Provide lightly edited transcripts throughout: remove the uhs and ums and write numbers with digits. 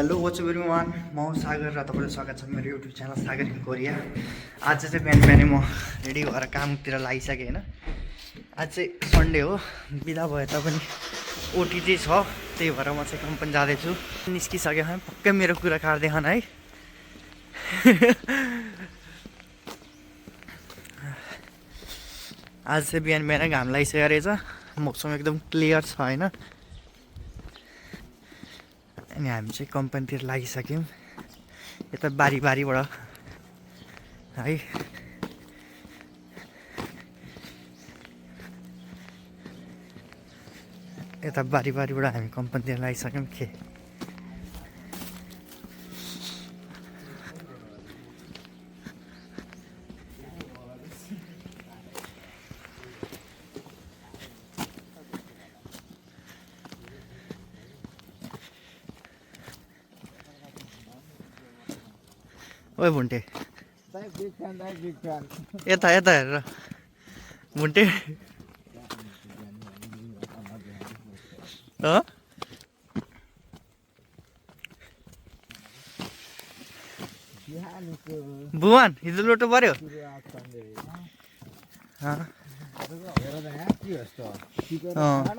Hello WhatsApp everyone, म सागर र तपाईँलाई स्वागत छ मेरो YouTube channel Sagar in Korea. आज चाहिँ बिहान बिहानै म रेडी भएर कामतिर लागिसकेँ होइन। आज चाहिँ सन्डे हो, बिदा भए तापनि ओटी चाहिँ छ, त्यही भएर म चाहिँ कम्पनी जाँदैछु। निस्किसकेँ है, पक्कै मेरो कुरा काट्दैन है। आज चाहिँ बिहान बिहानै घाम लागिसकेको रहेछ, मौसम एकदम क्लियर छ होइन। अनि हामी चाहिँ कम्पनीतिर लागिसक्यौँ, यता बारीबाट है। यता बारीबाट हामी कम्पनीतिर लागिसक्यौँ। ओए भुन्टे, यता यता हेरेर भुन्टे। भुवन हिजो लोटो पर्यो।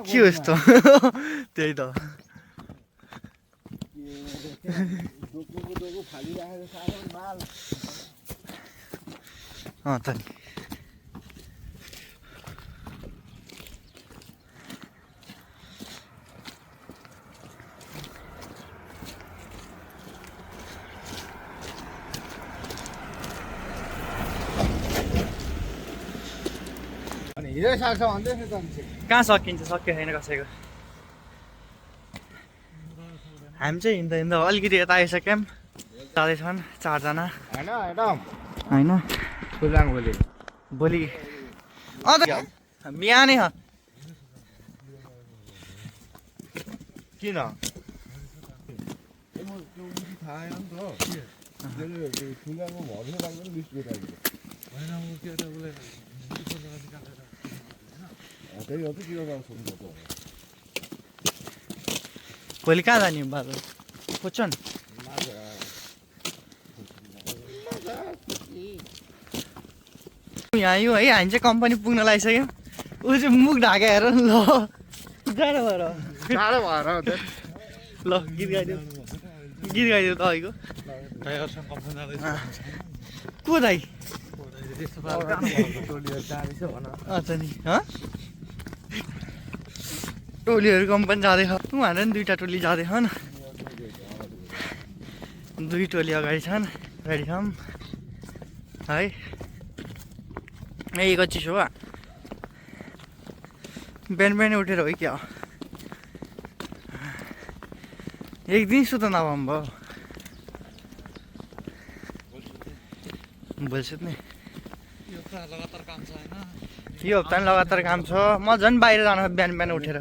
के हो यस्तो? त्यही त त नि। कहाँ सकिन्छ, सक्यो छैन कसैको। हामी चाहिँ हिँड्दा हिँड्दा अलिकति यता आइसक्यौँ। जाँदैछन् चारजना होइन। भोलि बिहानै किन भोलि कहाँ जाने बाबु खोज्छन्? यहाँ यो है, हामी चाहिँ कम्पनी पुग्न लागिसक्यौँ। ऊ चाहिँ मुख ढाके हेर ल, जाडो भएर ल गीत गाइदियो तपाईँको को दाइ? अच्छा नि टोलीहरू कम्पनी जाँदैछ। उहाँहरू नि दुईवटा टोली जाँदैछन्, दुई टोली अगाडि छन्, रेडी छौँ है। यहीको चिसो हो, बिहान बिहानै उठेर हो क्या? एक दिन सुत नभम भयो, भोलि सुत्ने। यो हप्ता नि लगातार काम छ। म झन् बाहिर जानु बिहान बिहान उठेर।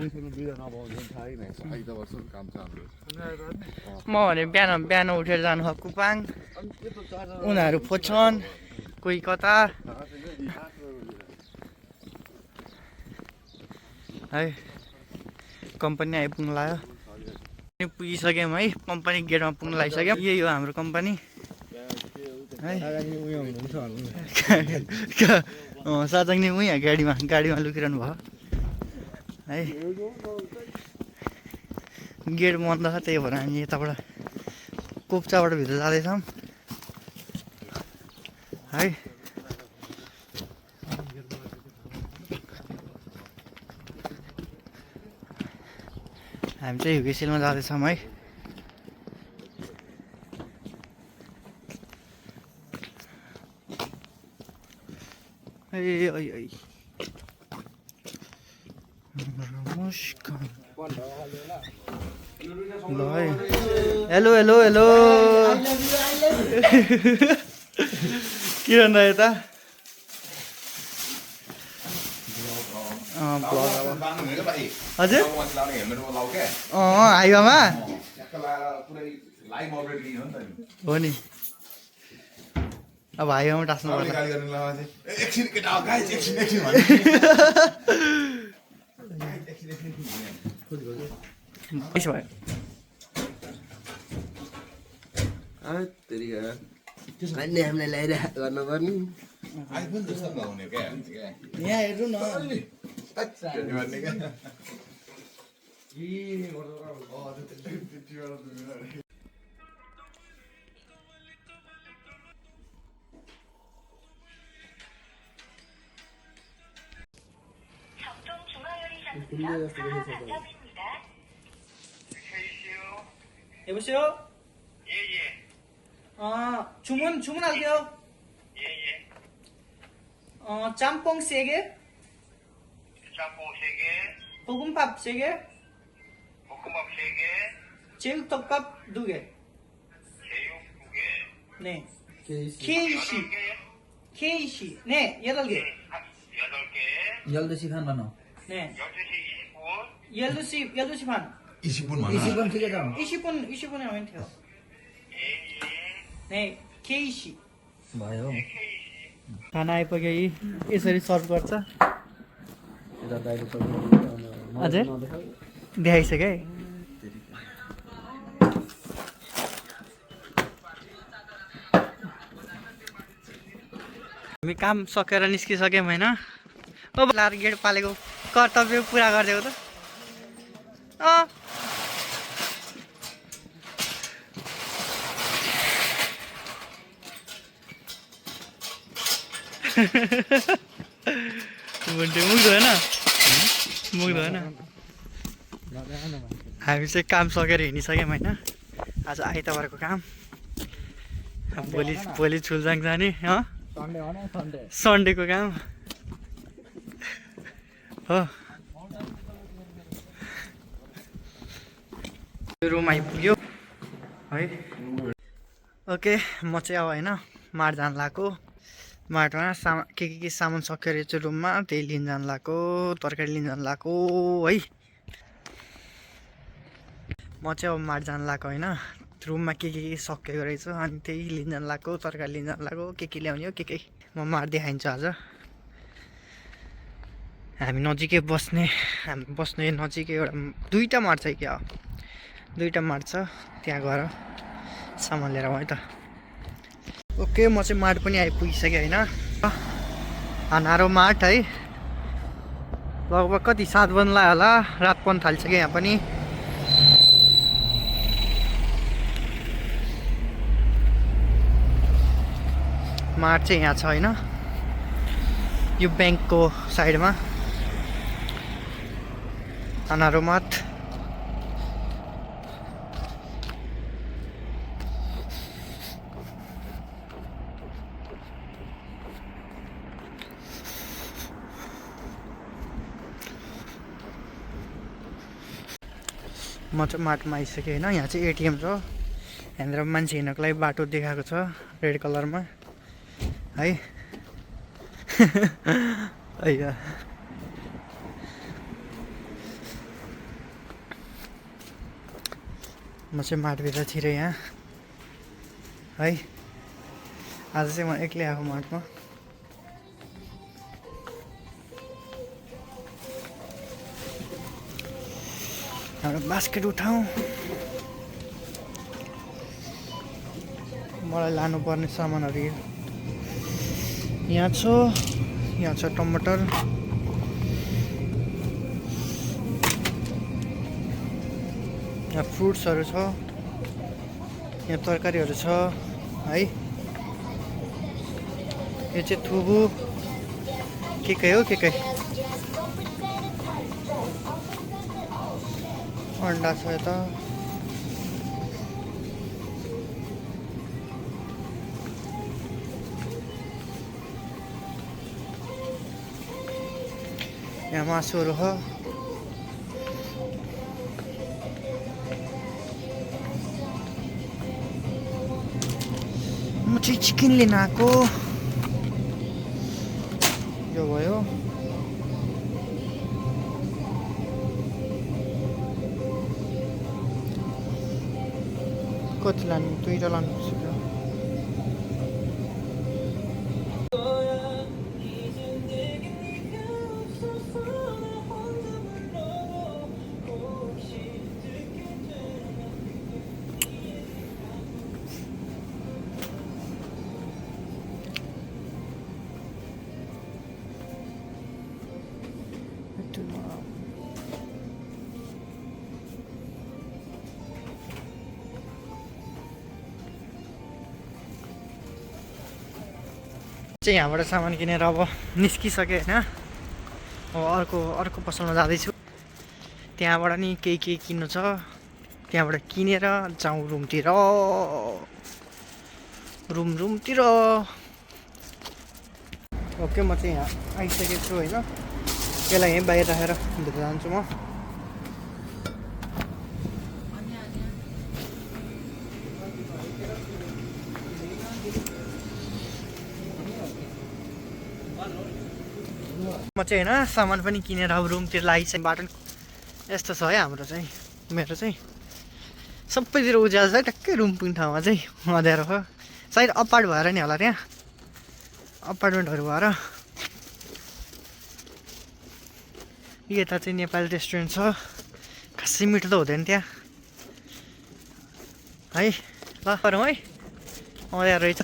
म भने बिहान बिहान उठेर जानु कुपाङ, उनीहरू फोच्छन् कोही कता है। कम्पनी आइपुग्नु लाग्यो, पुगिसक्यौँ है। कम्पनी गेटमा पुग्नु लागिसक्यौँ। यही हो हाम्रो कम्पनी है। साचाङ नि उहीँ गाडीमा लुकिरहनु भयो है। गेट बन्द छ, त्यही भएर हामी यताबाट कोप्चाबाट भित्र जाँदैछौँ है। हामी चाहिँ युकेसिलमा जाँदैछौँ है। नमस्कार ल है। हेलो हेलो हेलो के भन्दा यता हजुर हाइवामा हो नि। अब हाइवामा टास्नु पर्छ। भयो अन्य हामीलाई ल्याइरहेको गर्नु पर्ने आइफोन जस्तो नहुने क्या क्या यहाँ हेर्नु न गर्ने क्या 여보세요? 주문할게요. 짬뽕 3개, 짬뽕 3개, 볶음밥 3개, 볶음밥 3개, 제육덮밥 2개. 제육 2개, 네. केही KC. 네, 8개. 8개, जल्दी खान न 네. 12시 20분, 12시 반. 20분 많아 20분 ठिकै छ 20분에 오면 돼요. 네, KC. भयो खाना आइपुग्यो यी यसरी सर्भ गर्छ यता दाइले सक्नु अझै देखाइसक्यो है हामी काम सकेर निस्किसक्यौँ होइन ओ लार गेट पालेको कर्तव्य पुरा गरिदिएको त अँ मुन्टे मुग्दो होइन मुग्दो होइन हामी चाहिँ काम सकेर हिँडिसक्यौँ होइन आज आइतबारको काम भोलि छुलजाङ जाने सन्डेको काम हो रुम आइपुग्यो है ओके म चाहिँ अब होइन माड जान लाग्यो माटोमा के सामान सक्यो रहेछ रुममा त्यही लिन जान लाग्यो तरकारी लिन जान लाग्यो है म चाहिँ अब माट जान लाग्यो होइन रुममा के सकेको रहेछ अनि त्यही लिन जान लाग्यो तरकारी लिन जान लाग्यो के ल्याउने हो के म माट देखाइन्छु आज हामी नजिकै हामी बस्ने नजिकै एउटा 2टा माट छ क्या 2टा माट छ त्यहाँ गएर सामान लिएर आउँ है त ओके म चाहिँ माट पनि आइपुगिसकेँ होइन हानारो माट है लगभग कति 7 बज्न लाग्यो होला रात पर्न थालिसक्यो यहाँ पनि माट चाहिँ यहाँ छ होइन यो ब्याङ्कको साइडमा हानारो माट म चाहिँ माटोमा आइसकेँ होइन यहाँ चाहिँ एटिएम छ यहाँनिर मान्छे हिँड्नको लागि बाटो देखाएको छ रेड कलरमा है अಯ್ಯ म चाहिँ माटभित्र छिरेँ यहाँ है आज चाहिँ म एक्लै आएको माटमा हाम्रो बास्केट उठाउँ मलाई लानुपर्ने सामानहरू यहाँ छ टमाटर यहाँ फ्रुट्सहरू छ यहाँ तरकारीहरू छ है यो चाहिँ थुबु के हो के अन्डा छ यता यहाँ मासुहरू हो म चाहिँ चिकन लिन आएको यो भयो कति लानु 2टा लानुपर्छ चाहिँ यहाँबाट सामान किनेर अब निस्किसकेँ होइन। अब अर्को पसलमा जाँदैछु। त्यहाँबाट नि केही किन्नु छ, त्यहाँबाट किनेर जाउँ रुमतिर। ओके, म चाहिँ यहाँ आइसकेको छु होइन। यसलाई यहीँ बाहिर राखेर भित्र जान्छु म। म चाहिँ होइन सामान पनि किनेर अब रुमतिर लागिसकेँ। बाटो यस्तो छ है हाम्रो चाहिँ, मेरो चाहिँ सबैतिर उज्यालो छ। ट्याक्कै रुम पुग्ने ठाउँमा चाहिँ अँध्यारो हो। सायद अपार्ट भएर नि होला, त्यहाँ अपार्टमेन्टहरू भएर। यता चाहिँ नेपाली रेस्टुरेन्ट छ, खासै मिठो त हुँदैन त्यहाँ है। ल गरौँ है, अँध्यारो रहेछ।